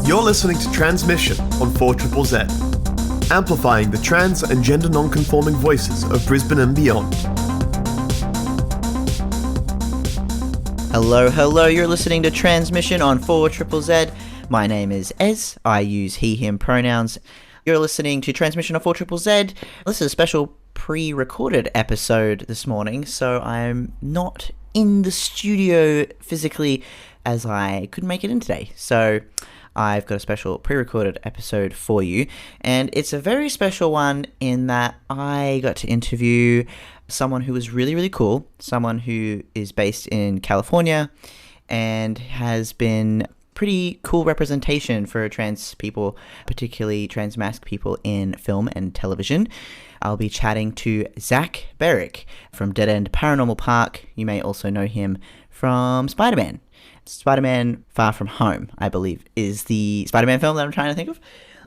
You're listening to Transmission on 4ZZZ, amplifying the trans and gender non-conforming voices of Brisbane and beyond. Hello, you're listening to Transmission on 4ZZZ. My name is Ez, I use he, him pronouns. You're listening to Transmission on 4ZZZ. This is a special pre-recorded episode this morning, so I'm not in the studio physically as I couldn't make it in today. So I've got a special pre-recorded episode for you, and it's a very special one in that I got to interview someone who was really, really cool, someone who is based in California and has been pretty cool representation for trans people, particularly trans masked people in film and television. I'll be chatting to Zach Berwick from Dead End Paranormal Park. You may also know him from Spiderman. Spiderman Far From Home, I believe, is the Spider-Man film that I'm trying to think of.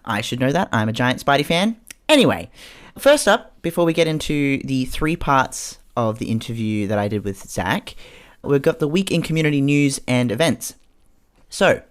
I should know that. I'm a giant Spidey fan. Anyway, first up, before we get into the three parts of the interview that I did with Zach, we've got the week in community news and events. So,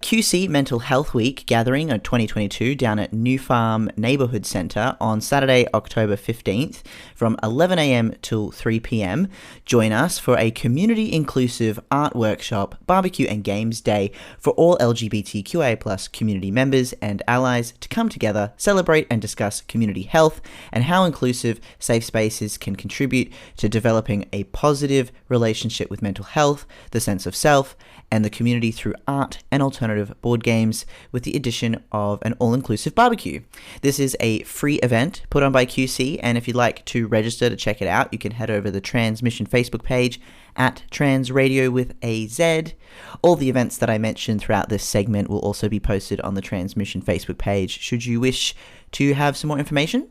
QC Mental Health Week gathering of 2022 down at New Farm Neighbourhood Centre on Saturday, October 15th from 11am till 3pm. Join us for a community-inclusive art workshop, barbecue and games day for all LGBTQIA+ community members and allies to come together, celebrate and discuss community health and how inclusive safe spaces can contribute to developing a positive relationship with mental health, the sense of self, and the community through art and alternative board games with the addition of an all-inclusive barbecue. This is a free event put on by QC, and if you'd like to register to check it out, you can head over to the Transmission Facebook page at Trans Radio with a Z. All the events that I mentioned throughout this segment will also be posted on the Transmission Facebook page should you wish to have some more information.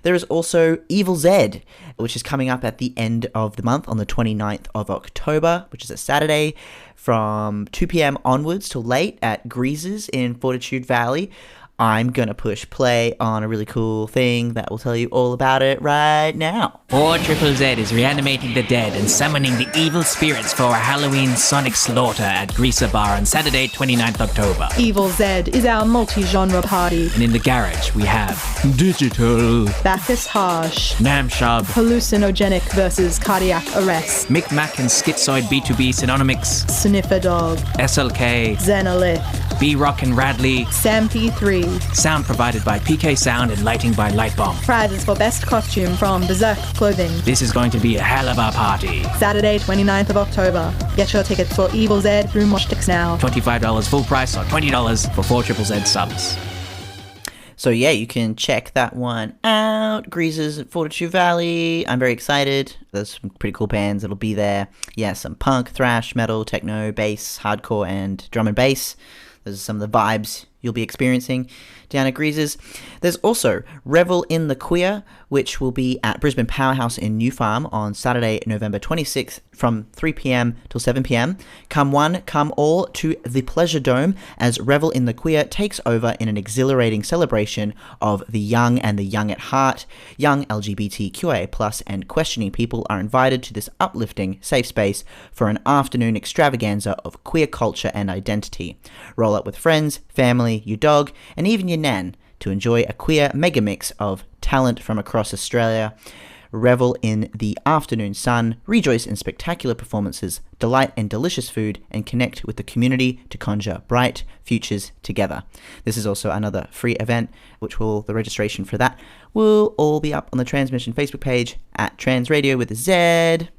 There is also Evil Zed, which is coming up at the end of the month on the 29th of October, which is a Saturday, from 2pm onwards till late at Greases in Fortitude Valley. I'm going to push play on a really cool thing that will tell you all about it right now. 4ZZZ is reanimating the dead and summoning the evil spirits for a Halloween sonic slaughter at Greaser Bar on Saturday, 29th October. Evil Zed is our multi-genre party. And in the garage, we have Digital, Bacchus Harsh, Namshab, Hallucinogenic versus Cardiac Arrest, Micmac and Schizoid B2B Synonymics, Sniffer Dog, SLK, Xenolith, B-Rock and Radley, Sam P3. Sound provided by PK Sound and lighting by Lightbomb. Prizes for best costume from Berserk Clothing. This is going to be a hell of a party. Saturday, 29th of October. Get your tickets for Evil Zed through Moshtics now. $25 full price or $20 for 4ZZZ subs. So yeah, you can check that one out. Greases at Fortitude Valley. I'm very excited. There's some pretty cool bands that'll be there. Yeah, some punk, thrash, metal, techno, bass, hardcore, and drum and bass. Those are some of the vibes you'll be experiencing down at Greases. There's also Revel in the Queer, which will be at Brisbane Powerhouse in New Farm on Saturday, November 26th from 3pm till 7pm. Come one, come all to the Pleasure Dome as Revel in the Queer takes over in an exhilarating celebration of the young and the young at heart. Young LGBTQIA+ and questioning people are invited to this uplifting safe space for an afternoon extravaganza of queer culture and identity. Roll up with friends, family, your dog, and even your nan to enjoy a queer mega mix of talent from across Australia. Revel in the afternoon sun, rejoice in spectacular performances, delight in delicious food, and connect with the community to conjure bright futures together. This is also another free event, the registration for that will all be up on the Transmission Facebook page at Trans Radio with a Z.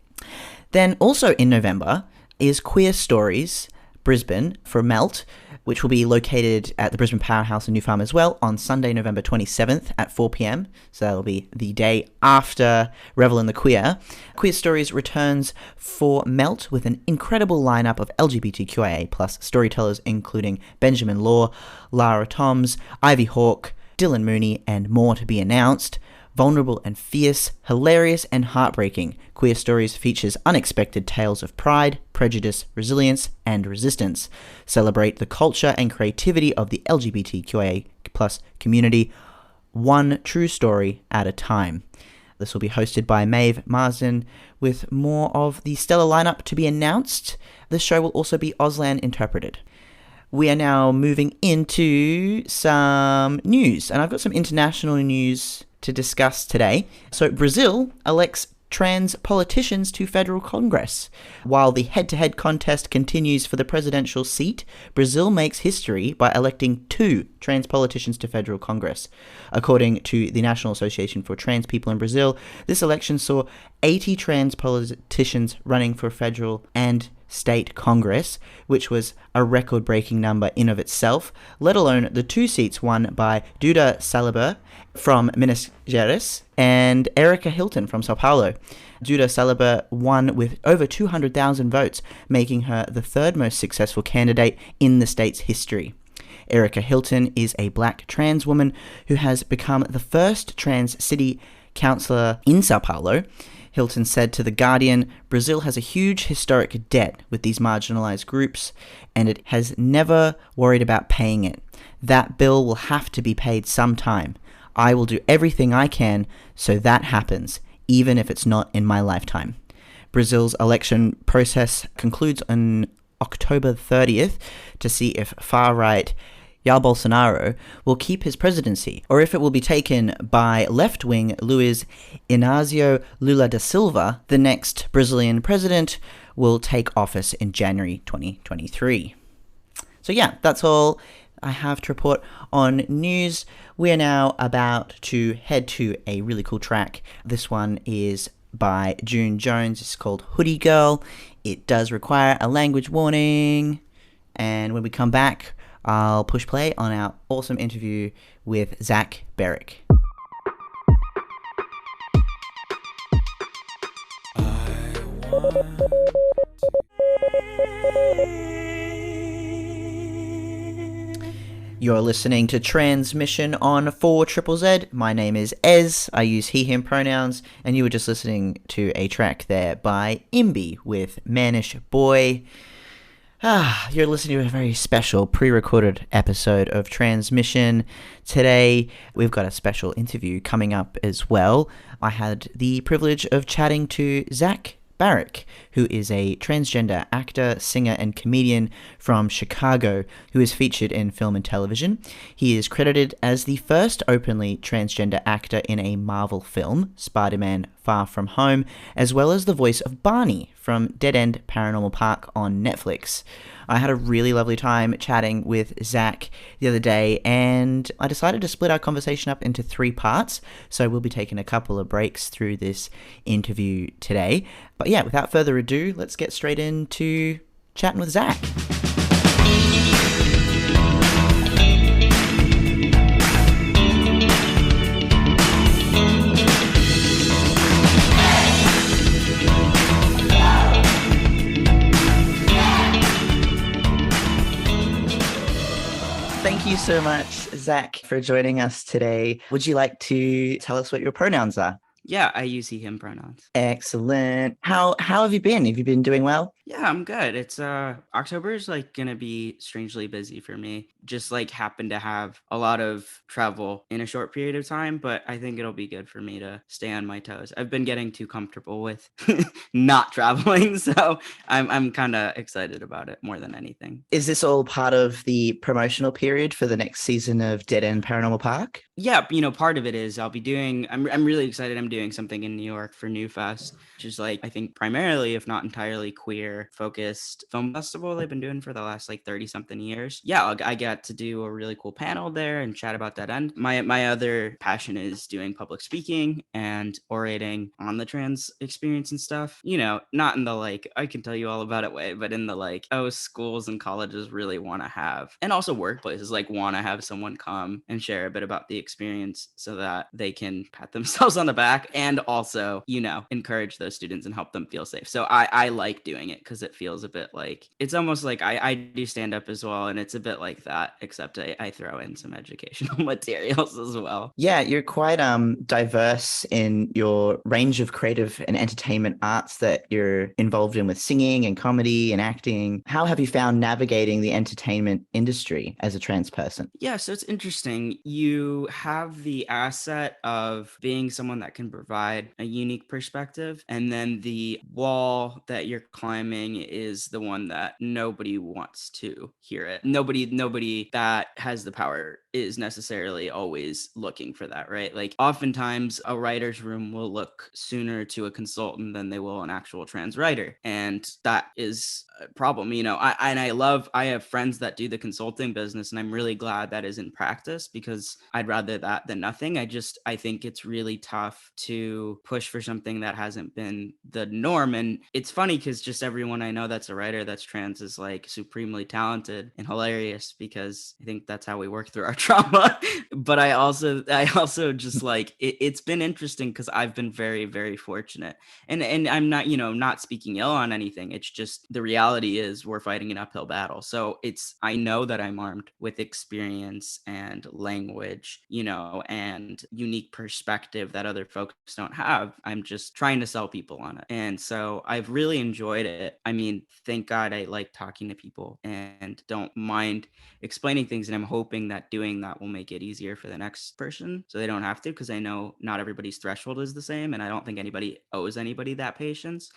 Then also in November is Queer Stories Brisbane for Melt, which will be located at the Brisbane Powerhouse in New Farm as well on Sunday, November 27th at 4pm. So that'll be the day after Revel in the Queer. Queer Stories returns for Melt with an incredible lineup of LGBTQIA+ storytellers, including Benjamin Law, Lara Toms, Ivy Hawke, Dylan Mooney, and more to be announced. Vulnerable and fierce, hilarious and heartbreaking, Queer Stories features unexpected tales of pride, prejudice, resilience, and resistance. Celebrate the culture and creativity of the LGBTQIA+ community. one true story at a time. This will be hosted by Maeve Marsden, with more of the stellar lineup to be announced. This show will also be Auslan interpreted. We are now moving into some news, and I've got some international news to discuss today. So Brazil elects trans politicians to federal Congress. While the head-to-head contest continues for the presidential seat, Brazil makes history by electing 2 trans politicians to federal Congress. According to the National Association for Trans People in Brazil, this election saw 80 trans politicians running for federal and state Congress, which was a record-breaking number in of itself, let alone the 2 seats won by Duda Saliba from Minas Gerais and Erica Hilton from Sao Paulo. Duda Saliba won with over 200,000 votes, making her the 3rd most successful candidate in the state's history. Erica Hilton is a black trans woman who has become the first trans city councillor in Sao Paulo. Hilton said to The Guardian, "Brazil has a huge historic debt with these marginalized groups, and it has never worried about paying it. That bill will have to be paid sometime. I will do everything I can so that happens, even if it's not in my lifetime." Brazil's election process concludes on October 30th to see if far-right Jair Bolsonaro will keep his presidency, or if it will be taken by left-wing Luiz Inácio Lula da Silva. The next Brazilian president will take office in January 2023. So yeah, that's all I have to report on news. We are now about to head to a really cool track. This one is by June Jones. It's called Hoodie Girl. It does require a language warning. And when we come back, I'll push play on our awesome interview with Zach Berrick. You're listening to Transmission on 4ZZZ. My name is Ez. I use he, him pronouns, and you were just listening to a track there by Imbi with Mannish Boy. You're listening to a very special pre-recorded episode of Transmission. Today, we've got a special interview coming up as well. I had the privilege of chatting to Zach Berrick, who is a transgender actor, singer, and comedian from Chicago who is featured in film and television. He is credited as the first openly transgender actor in a Marvel film, Spiderman Far From Home, as well as the voice of Barney from Dead End Paranormal Park on Netflix. I had a really lovely time chatting with Zach the other day, and I decided to split our conversation up into 3 parts, so we'll be taking a couple of breaks through this interview today. But yeah, without further ado, let's get straight into chatting with Zach. Thank you so much, Zach, for joining us today. Would you like to tell us what your pronouns are? Yeah, I use he, him pronouns. Excellent. How have you been? Have you been doing well? Yeah, I'm good. It's October is like gonna be strangely busy for me. Just like happen to have a lot of travel in a short period of time, but I think it'll be good for me to stay on my toes. I've been getting too comfortable with not traveling, so I'm kind of excited about it more than anything. Is this all part of the promotional period for the next season of Dead End Paranormal Park? Yeah, part of it is I'll be doing. I'm really excited. I'm doing something in New York for New Fest, which is like I think primarily, if not entirely, queer focused film festival they've been doing for the last like 30 something years. Yeah, I got to do a really cool panel there and chat about that. And my other passion is doing public speaking and orating on the trans experience and stuff. Not in the like I can tell you all about it way, but in the like schools and colleges really want to have, and also workplaces like want to have someone come and share a bit about the experience so that they can pat themselves on the back feedback and also, encourage those students and help them feel safe. So I like doing it because it feels a bit like, it's almost like I do stand up as well. And it's a bit like that, except I throw in some educational materials as well. Yeah, you're quite diverse in your range of creative and entertainment arts that you're involved in, with singing and comedy and acting. How have you found navigating the entertainment industry as a trans person? Yeah, so it's interesting. You have the asset of being someone that can provide a unique perspective, and then the wall that you're climbing is the one that nobody wants to hear it. Nobody that has the power is necessarily always looking for that, right? Like oftentimes a writer's room will look sooner to a consultant than they will an actual trans writer. And that is a problem. I have friends that do the consulting business, and I'm really glad that is in practice because I'd rather that than nothing. I think it's really tough to push for something that hasn't been the norm. And it's funny because just everyone I know that's a writer that's trans is like supremely talented and hilarious, because I think that's how we work through our trauma. But I also just like it's been interesting because I've been very, very fortunate. And I'm not, not speaking ill on anything. It's just the reality is we're fighting an uphill battle. So I know that I'm armed with experience and language, and unique perspective that other folks don't have. I'm just trying to sell people on it. And so I've really enjoyed it. I mean, thank God I like talking to people and don't mind explaining things. And I'm hoping that doing that will make it easier for the next person so they don't have to, because I know not everybody's threshold is the same. And I don't think anybody owes anybody that patience.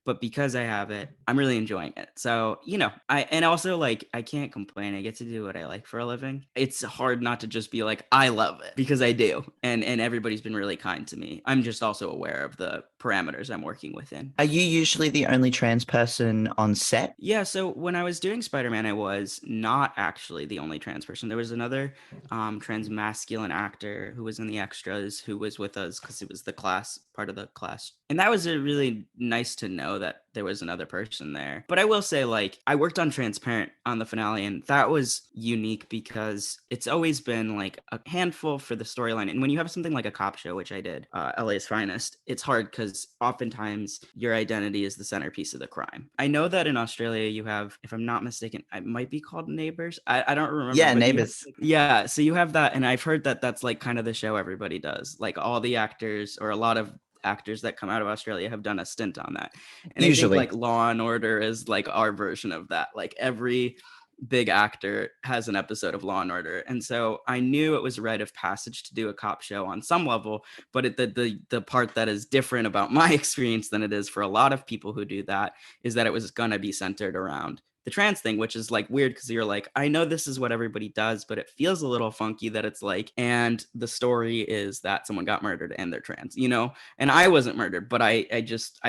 But because I have it, I'm really enjoying it. So, I can't complain. I get to do what I like for a living. It's hard not to just be like, I love it, because I do. And everybody's been really kind to me. I'm just also aware of the parameters I'm working within. Are you usually the only trans person on set? Yeah, so when I was doing Spider-Man, I was not actually the only trans person. There was another trans masculine actor who was in the extras who was with us because it was the class, part of the class. And that was really nice to know that there was another person there. But I will say, like, I worked on Transparent on the finale, and that was unique because it's always been like a handful for the storyline. And when you have something like a cop show, which I did, LA's Finest, it's hard because oftentimes your identity is the centerpiece of the crime. I know that in Australia you have, if I'm not mistaken, it might be called Neighbours. I don't remember. Yeah, but Neighbours. Yeah, so you have that, and I've heard that that's like kind of the show everybody does. Like all the actors, or a lot of actors that come out of Australia, have done a stint on that. And Usually. I think like Law and Order is like our version of that. Like every big actor has an episode of Law and Order. And so I knew it was a rite of passage to do a cop show on some level, but the part that is different about my experience than it is for a lot of people who do that is that it was going to be centered around the trans thing, which is like weird because you're like, I know this is what everybody does, but it feels a little funky that it's like, and the story is that someone got murdered and they're trans, and I wasn't murdered, but I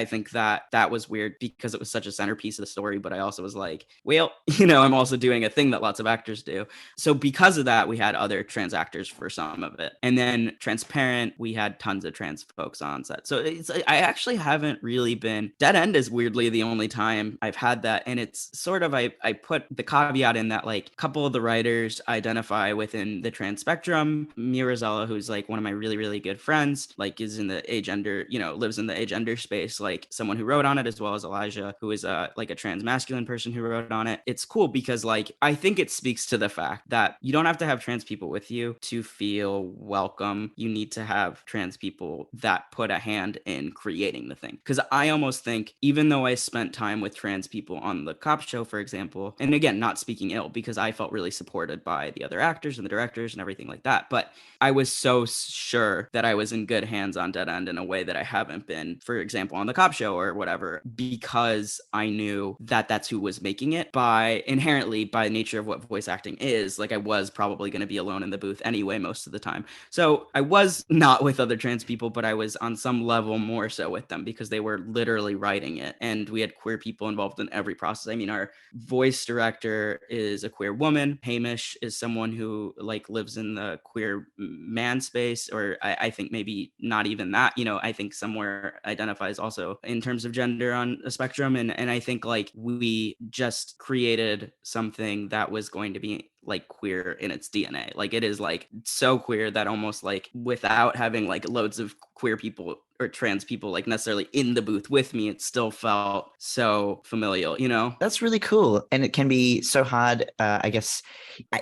think that was weird because it was such a centerpiece of the story. But I also was like, well, I'm also doing a thing that lots of actors do. So because of that, we had other trans actors for some of it. And then Transparent, we had tons of trans folks on set. So I actually haven't really been, Dead End is weirdly the only time I've had that. And it's sort of, I put the caveat in that like a couple of the writers identify within the trans spectrum. Mia Rosella, who's like one of my really, really good friends, like is in the agender, lives in the agender space, like someone who wrote on it, as well as Elijah, who is like a trans masculine person who wrote on it. It's cool because like, I think it speaks to the fact that you don't have to have trans people with you to feel welcome. You need to have trans people that put a hand in creating the thing. Because I almost think, even though I spent time with trans people on the cop show, for example, and again, not speaking ill, because I felt really supported by the other actors and the directors and everything like that, but I was so sure that I was in good hands on Dead End in a way that I haven't been, for example, on the cop show or whatever, because I knew that that's who was making it. By nature of what voice acting is, like I was probably going to be alone in the booth anyway most of the time. So I was not with other trans people, but I was on some level more so with them because they were literally writing it, and we had queer people involved in every process. I mean, our voice director is a queer woman. Hamish is someone who like lives in the queer man space, or I think maybe not even that, I think somewhere identifies also in terms of gender on a spectrum. And I think like we just created something that was going to be like queer in its DNA. Like it is like so queer that almost like without having like loads of queer people or trans people like necessarily in the booth with me, it still felt so familial, you know? That's really cool. And it can be so hard, I guess,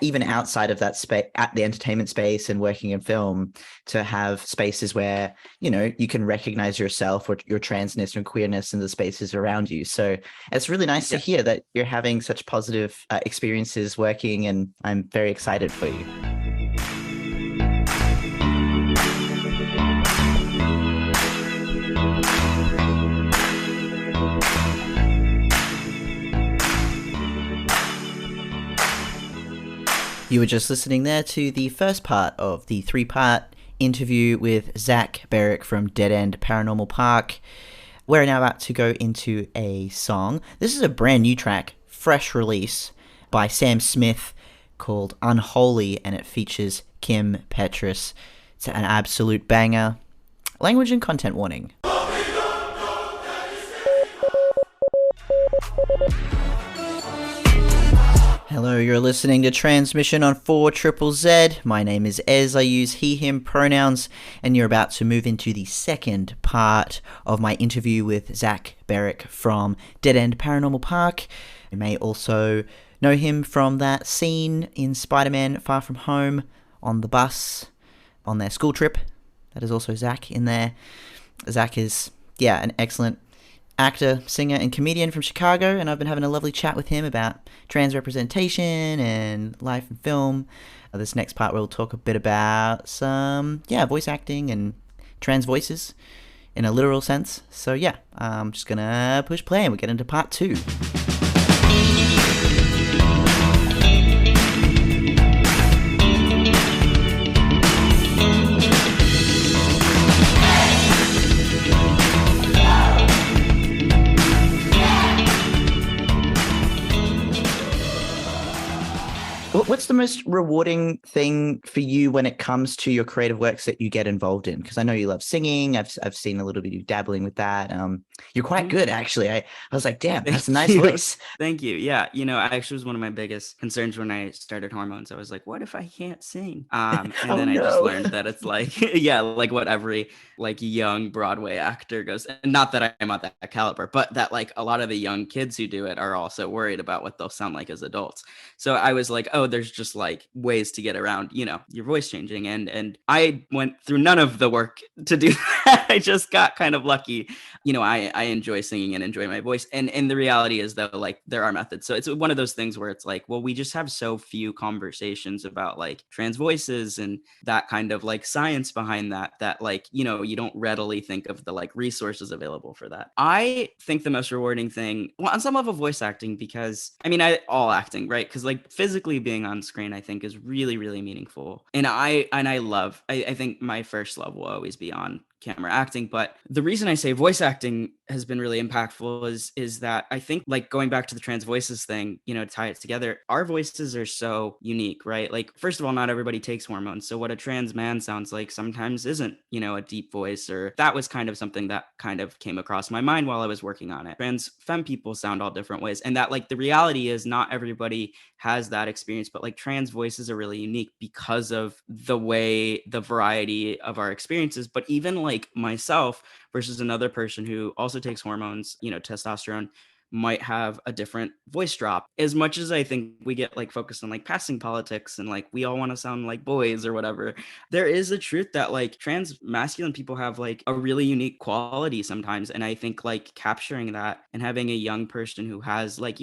even outside of that space, at the entertainment space and working in film, to have spaces where, you know, you can recognize yourself or your transness and queerness in the spaces around you. So it's really nice to hear that you're having such positive experiences working, and I'm very excited for you. You were just listening there to the first part of the 3-part interview with Zach Berrick from Dead End Paranormal Park. We're now about to go into a song. This is a brand new track, fresh release by Sam Smith called Unholy, and it features Kim Petras. It's an absolute banger. Language and content warning. Hello, you're listening to Transmission on 4ZZZ. My name is Ez. I use he, him pronouns, and you're about to move into the second part of my interview with Zach Berrick from Dead End Paranormal Park. You may also know him from that scene in Spiderman Far From Home on the bus on their school trip. That is also Zach in there. Zach is, an excellent actor, singer, and comedian from Chicago, and I've been having a lovely chat with him about trans representation and life in film. This next part we'll talk a bit about some voice acting and trans voices in a literal sense. So I'm just gonna push play and we'll get into part 2. What's the most rewarding thing for you when it comes to your creative works that you get involved in? Because I know you love singing. I've seen a little bit of you dabbling with that. You're quite good, actually. I was like, damn, that's a nice voice. Thank you. Yeah, I actually was one of my biggest concerns when I started hormones. I was like, what if I can't sing? And then I just learned that it's like, like what every like young Broadway actor goes. And not that I'm at that caliber, but that like a lot of the young kids who do it are also worried about what they'll sound like as adults. So I was like, oh, there's just like ways to get around, your voice changing. And I went through none of the work to do that. I just got kind of lucky. I enjoy singing and enjoy my voice. And the reality is though, like there are methods. So it's one of those things where it's like, well, we just have so few conversations about like trans voices and that kind of like science behind that like, you don't readily think of the like resources available for that. I think the most rewarding thing, well, on some level voice acting, because all acting, right? Because like physically being on screen, I think is really, really meaningful. And I think my first love will always be on camera acting. But the reason I say voice acting has been really impactful is that I think like going back to the trans voices thing, to tie it together, our voices are so unique, right? Like, first of all, not everybody takes hormones. So what a trans man sounds like sometimes isn't, a deep voice, or that was kind of something that kind of came across my mind while I was working on it. Trans femme people sound all different ways. And that like the reality is not everybody has that experience, but like trans voices are really unique because of the variety of our experiences. But even like myself versus another person who also takes hormones, testosterone, might have a different voice drop. As much as I think we get like focused on like passing politics and like we all want to sound like boys or whatever, there is a truth that like trans masculine people have like a really unique quality sometimes. And I think like capturing that and having a young person who has like,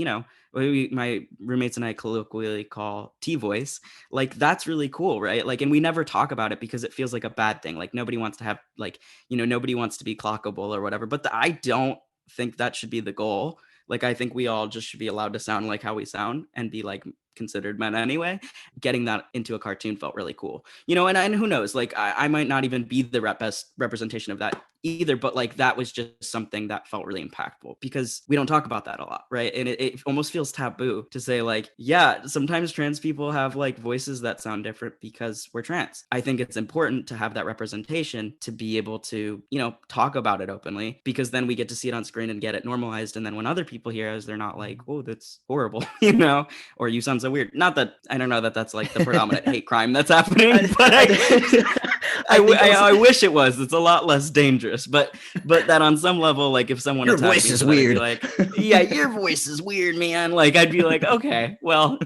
my roommates and I colloquially call T voice, like that's really cool, right? Like, and we never talk about it because it feels like a bad thing. Like nobody wants to have like, nobody wants to be clockable or whatever, but I don't think that should be the goal. Like, I think we all just should be allowed to sound like how we sound and be like considered men anyway. Getting that into a cartoon felt really cool, and who knows, like I might not even be the best representation of that either, but like that was just something that felt really impactful because we don't talk about that a lot, right? And it almost feels taboo to say like, yeah, sometimes trans people have like voices that sound different because we're trans. I think it's important to have that representation to be able to, talk about it openly, because then we get to see it on screen and get it normalized. And then when other people hear us, they're not like, oh, that's horrible, or you sound so weird. Not that I don't know that that's like the predominant hate crime that's happening, but I wish it was. It's a lot less dangerous, but that on some level, like if someone Your attacked voice me, is I'd be weird. like, yeah, your voice is weird, man. Like I'd be like, okay, well,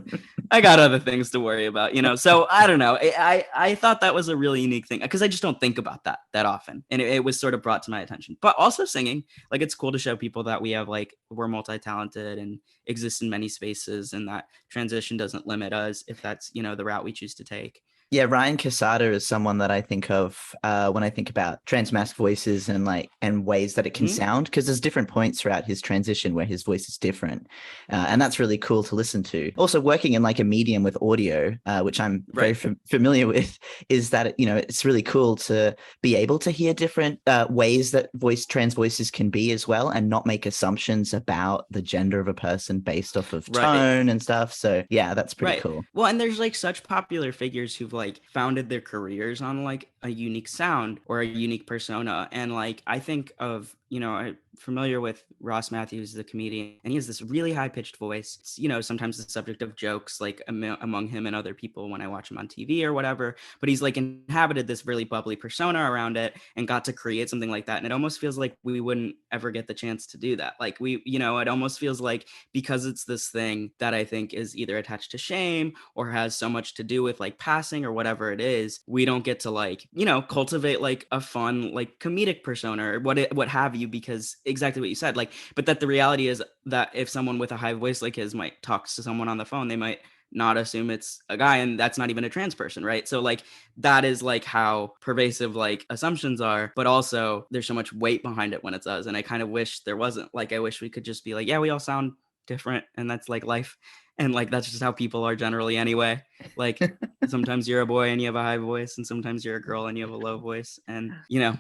I got other things to worry about, So I don't know. I thought that was a really unique thing because I just don't think about that often, and it was sort of brought to my attention. But also singing, like it's cool to show people that we have like we're multi-talented and exist in many spaces, and that transition doesn't limit us if that's the route we choose to take. Yeah, Ryan Casada is someone that I think of when I think about transmasc voices and ways that it can sound, because there's different points throughout his transition where his voice is different, and that's really cool to listen to. Also, working in like a medium with audio, which I'm very familiar with, is that it's really cool to be able to hear different ways that trans voices can be as well, and not make assumptions about the gender of a person based off of tone and stuff. So yeah, that's pretty cool. Well, and there's like such popular figures who've like founded their careers on like a unique sound or a unique persona, and like I think of I'm familiar with Ross Matthews, the comedian, and he has this really high-pitched voice. It's, sometimes the subject of jokes like among him and other people when I watch him on TV or whatever, but he's like inhabited this really bubbly persona around it and got to create something like that, and it almost feels like we wouldn't ever get the chance to do that. Like it almost feels like because it's this thing that I think is either attached to shame or has so much to do with like passing or whatever it is, we don't get to like cultivate like a fun like comedic persona or what have you, because exactly what you said, like, but that the reality is that if someone with a high voice like his might talk to someone on the phone, they might not assume it's a guy, and that's not even a trans person, right? So like that is like how pervasive like assumptions are, but also there's so much weight behind it when it's us, and I kind of wish there wasn't. Like I wish we could just be like, yeah, we all sound different, and that's like life, and like that's just how people are generally anyway. Like sometimes you're a boy and you have a high voice, and sometimes you're a girl and you have a low voice, and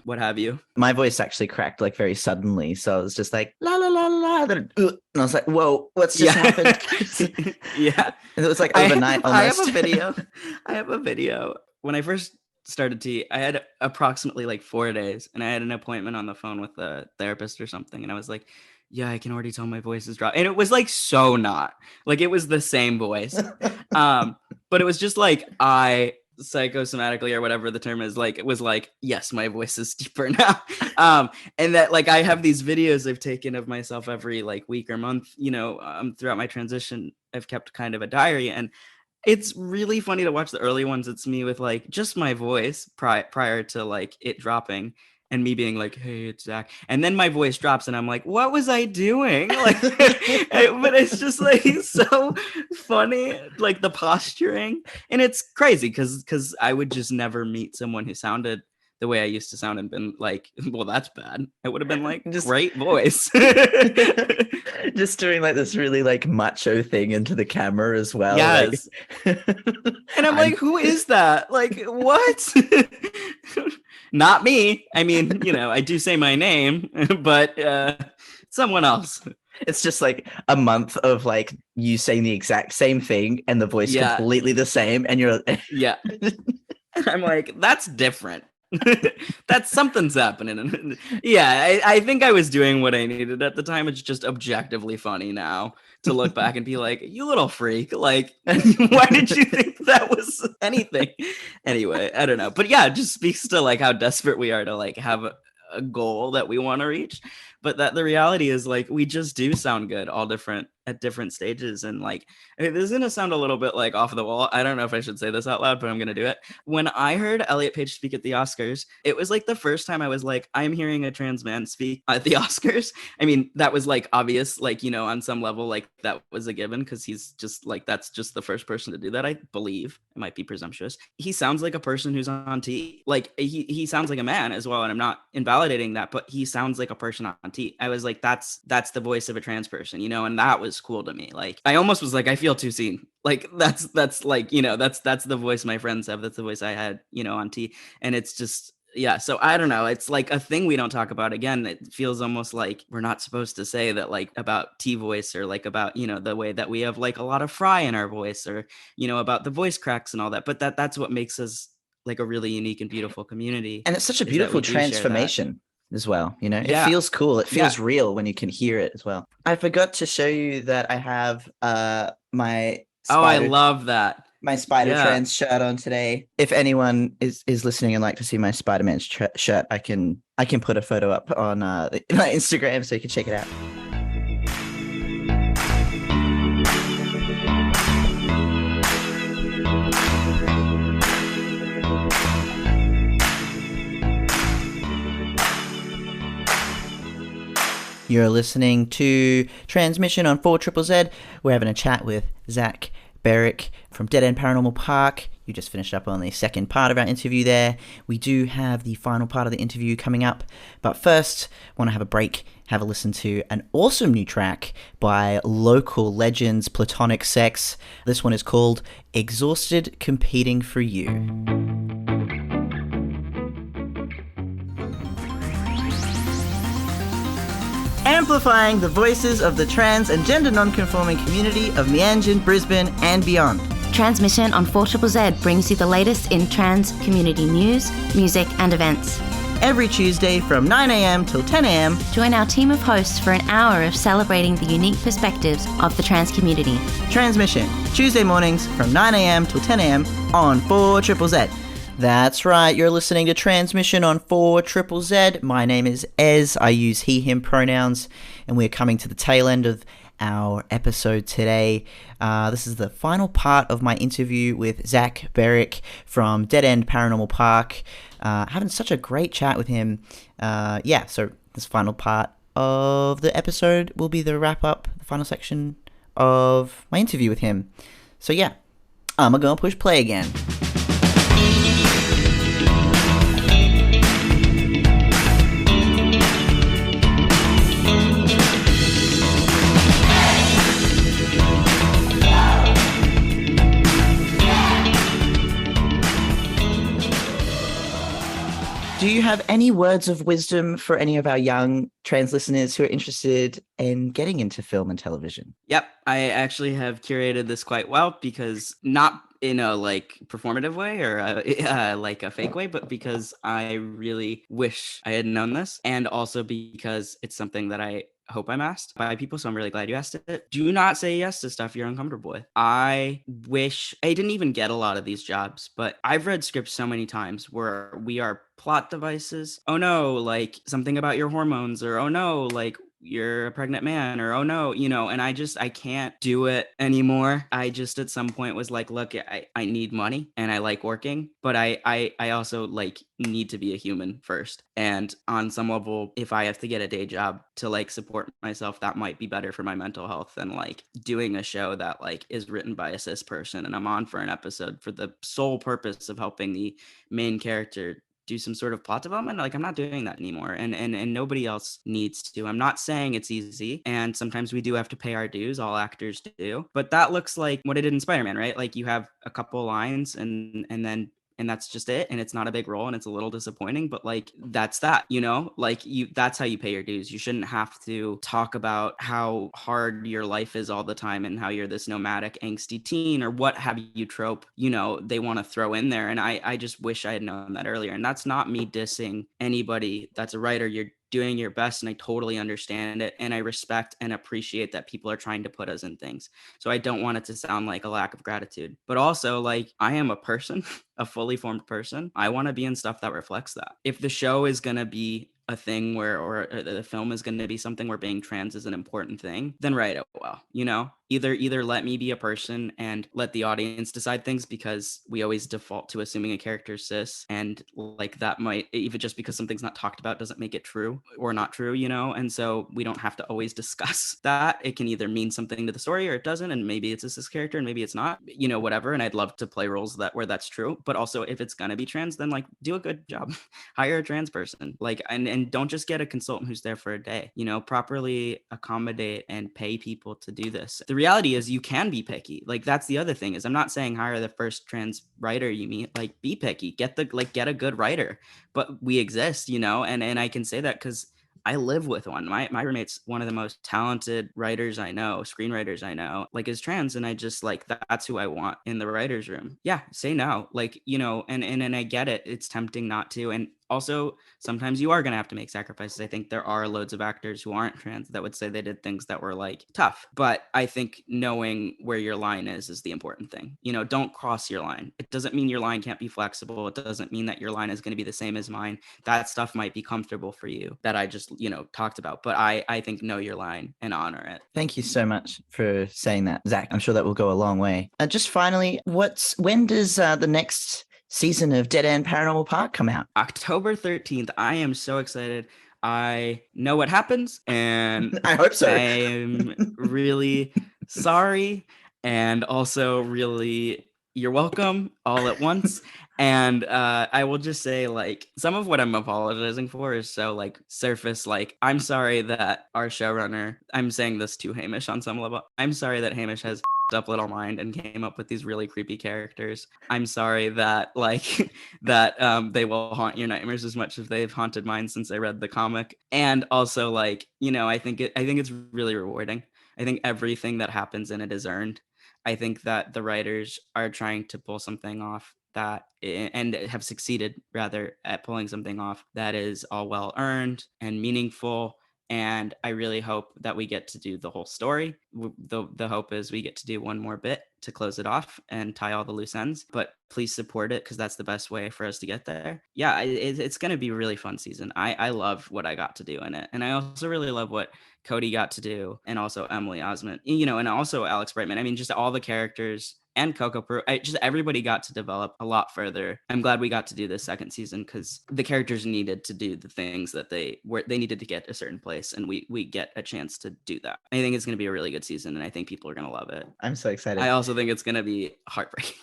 what have you. My voice actually cracked like very suddenly, so I was just like la la la la, then and I was like, whoa, what's just happened? Yeah, and it was like overnight. I have a video when I first started T. I had approximately like 4 days, and I had an appointment on the phone with a therapist or something, and I was like, yeah, I can already tell my voice is dropped. And it was like so not like it was the same voice. But it was just like I psychosomatically or whatever the term is, like it was like, yes, my voice is deeper now. And that like I have these videos I've taken of myself every like week or month, throughout my transition. I've kept kind of a diary, and it's really funny to watch the early ones. It's me with like just my voice prior to like it dropping, and me being like, hey, it's Zach. And then my voice drops and I'm like, what was I doing? Like, but it's just like so funny, like the posturing. And it's crazy because I would just never meet someone who sounded the way I used to sound and been like, well, that's bad. It would have been like, just great voice. Just doing like this really like macho thing into the camera as well. Yes. Like... and I'm like, who is that? Like, what? Not me. I mean, I do say my name, but someone else. It's just like a month of like you saying the exact same thing and the voice completely the same. And you're yeah. And I'm like, that's different. That's something's happening. Yeah, I think I was doing what I needed at the time. It's just objectively funny now to look back and be like, you little freak. Like, why did you think that was anything? Anyway, I don't know. But yeah, it just speaks to like how desperate we are to like have a goal that we want to reach. But that the reality is like we just do sound good all different at different stages. And like, I mean, this is going to sound a little bit like off the wall. I don't know if I should say this out loud, but I'm going to do it. When I heard Elliot Page speak at the Oscars, it was like the first time I was like, I'm hearing a trans man speak at the Oscars. I mean, that was like obvious, like, on some level, like that was a given because he's just like, that's just the first person to do that. I believe. It might be presumptuous. He sounds like a person who's on T. Like he sounds like a man as well. And I'm not invalidating that, but he sounds like a person on T. I was like, that's the voice of a trans person, and that was cool to me. Like I almost was like, I feel too seen. Like that's like, that's the voice my friends have. That's the voice I had, on T. And it's just, yeah. So I don't know. It's like a thing we don't talk about. Again, it feels almost like we're not supposed to say that like about T voice or like about, the way that we have like a lot of fry in our voice or, about the voice cracks and all that. But that's what makes us like a really unique and beautiful community. And it's such a beautiful transformation as well. It feels cool. It feels real when you can hear it as well. I forgot to show you that I have my I love that. my Spider Yeah. Trans shirt on today. If anyone is listening and like to see my Spider-Man shirt, I can put a photo up on my Instagram so you can check it out. You're listening to Transmission on 4ZZZ. We're having a chat with Zach Berwick from Dead End Paranormal Park. You just finished up on the second part of our interview there. We do have the final part of the interview coming up. But first, I want to have a break, have a listen to an awesome new track by local legends Platonic Sex. This one is called Exhausted Competing for You. Amplifying the voices of the trans and gender non-conforming community of Meanjin, Brisbane and beyond. Transmission on 4ZZZ brings you the latest in trans community news, music and events. Every Tuesday from 9am till 10am. Join our team of hosts for an hour of celebrating the unique perspectives of the trans community. Transmission, Tuesday mornings from 9am till 10am on 4ZZZ. That's right, you're listening to Transmission on 4ZZZ. My name is Ez, I use he, him pronouns, and we're coming to the tail end of our episode today. This is the final part of my interview with Zach Berwick from Dead End Paranormal Park. Having such a great chat with him. So this final part of the episode will be the wrap-up, the final section of my interview with him. So yeah, I'm gonna push play again. Do you have any words of wisdom for any of our young trans listeners who are interested in getting into film and television? Yep. I actually have curated this quite well because not in a like performative way or like a fake way, but because I really wish I had known this, and also because it's something that I hope I'm asked by people, so I'm really glad you asked it. Do not say yes to stuff you're uncomfortable with. I wish I didn't even get a lot of these jobs, but I've read scripts so many times where we are plot devices. Oh no, like something about your hormones, or oh no, like you're a pregnant man, or oh no, and I can't do it anymore. I just at some point was like, look, I need money and I like working, but I also like need to be a human first. And on some level, if I have to get a day job to like support myself, that might be better for my mental health than like doing a show that like is written by a cis person and I'm on for an episode for the sole purpose of helping the main character do some sort of plot development. Like I'm not doing that anymore, and nobody else needs to. I'm not saying it's easy, and sometimes we do have to pay our dues, all actors do, but that looks like what I did in Spider-Man, right? Like you have a couple lines and that's just it, and it's not a big role and it's a little disappointing, but like that's that, like that's how you pay your dues. You shouldn't have to talk about how hard your life is all the time and how you're this nomadic angsty teen or what have you trope they want to throw in there. And I just wish I had known that earlier. And that's not me dissing anybody that's a writer. You're doing your best and I totally understand it, and I respect and appreciate that people are trying to put us in things. So I don't want it to sound like a lack of gratitude, but also like I am a person, a fully formed person. I want to be in stuff that reflects that. If the show is going to be a thing where, or the film is going to be something where being trans is an important thing, then write it well, either let me be a person and let the audience decide things, because we always default to assuming a character is cis, and like that might, even just because something's not talked about doesn't make it true or not true, and so we don't have to always discuss that. It can either mean something to the story or it doesn't, and maybe it's a cis character and maybe it's not, whatever. And I'd love to play roles where that's true, but also if it's gonna be trans, then like do a good job. Hire a trans person, like, and don't just get a consultant who's there for a day, properly accommodate and pay people to do this. The reality is you can be picky. Like that's the other thing, is I'm not saying hire the first trans writer you meet, like be picky, get a good writer, but we exist, and I can say that because I live with one. My roommate's one of the most talented writers I know, screenwriters I know, like is trans. And I just like, that's who I want in the writer's room. Yeah. Say no, like, and I get it. It's tempting not to. And also, sometimes you are going to have to make sacrifices. I think there are loads of actors who aren't trans that would say they did things that were like tough. But I think knowing where your line is the important thing. You know, don't cross your line. It doesn't mean your line can't be flexible. It doesn't mean that your line is going to be the same as mine. That stuff might be comfortable for you that I just, talked about. But I think know your line and honor it. Thank you so much for saying that, Zach. I'm sure that will go a long way. Just finally, when does the next season of Dead End Paranormal Park come out? October 13th. I am so excited. I know what happens, and I hope so. I'm really sorry, and also really you're welcome all at once. And I will just say, like, some of what I'm apologizing for is so like surface. Like, I'm sorry that our showrunner, I'm saying this to Hamish on some level, I'm sorry that Hamish has up little mind and came up with these really creepy characters. I'm sorry that that they will haunt your nightmares as much as they've haunted mine since I read the comic. And also, like, I think it's really rewarding. I think everything that happens in it is earned. I think that the writers are trying to pull something off and have succeeded rather at pulling something off that is all well earned and meaningful. And I really hope that we get to do the whole story. The hope is we get to do one more bit to close it off and tie all the loose ends. But please support it, because that's the best way for us to get there. Yeah, it's going to be a really fun season. I love what I got to do in it. And I also really love what Cody got to do, and also Emily Osment, and also Alex Brightman. I mean, just all the characters and Coco Peru. Just everybody got to develop a lot further. I'm glad we got to do this second season, because the characters needed to do the things that they needed to get a certain place, and we get a chance to do that. I think it's going to be a really good season, and I think people are going to love it. I'm so excited. I also think it's going to be heartbreaking.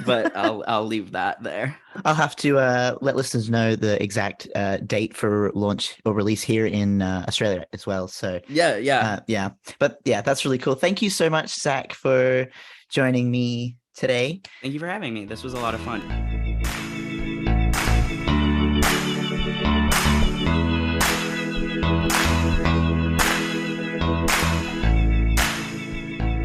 But I'll leave that there. I'll have to let listeners know the exact date for launch or release here in Australia as well. So yeah. But yeah, that's really cool. Thank you so much, Zach, for joining me today. Thank you for having me. This was a lot of fun.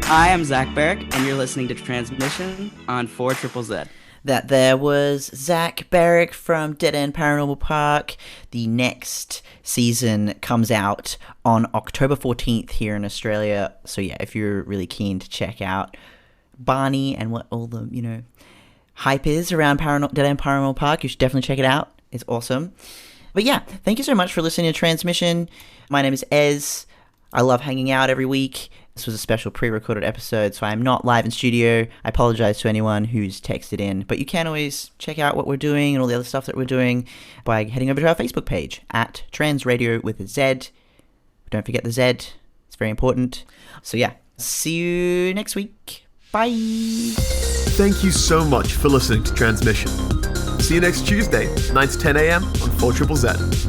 Hi, I'm Zach Barrick, and you're listening to Transmission on 4ZZZ. That there was Zach Barrick from Dead End Paranormal Park. The next season comes out on October 14th here in Australia. So yeah, if you're really keen to check out Barney and what all the, hype is around Dead End Paranormal Park, you should definitely check it out. It's awesome. But yeah, thank you so much for listening to Transmission. My name is Ez. I love hanging out every week. This was a special pre-recorded episode, so I'm not live in studio. I apologize to anyone who's texted in, but you can always check out what we're doing and all the other stuff that we're doing by heading over to our Facebook page at Trans Radio with a Z. Don't forget the Z. It's very important. So yeah, see you next week. Bye. Thank you so much for listening to Transmission. See you next Tuesday, 9 to 10 a.m. on 4ZZZ.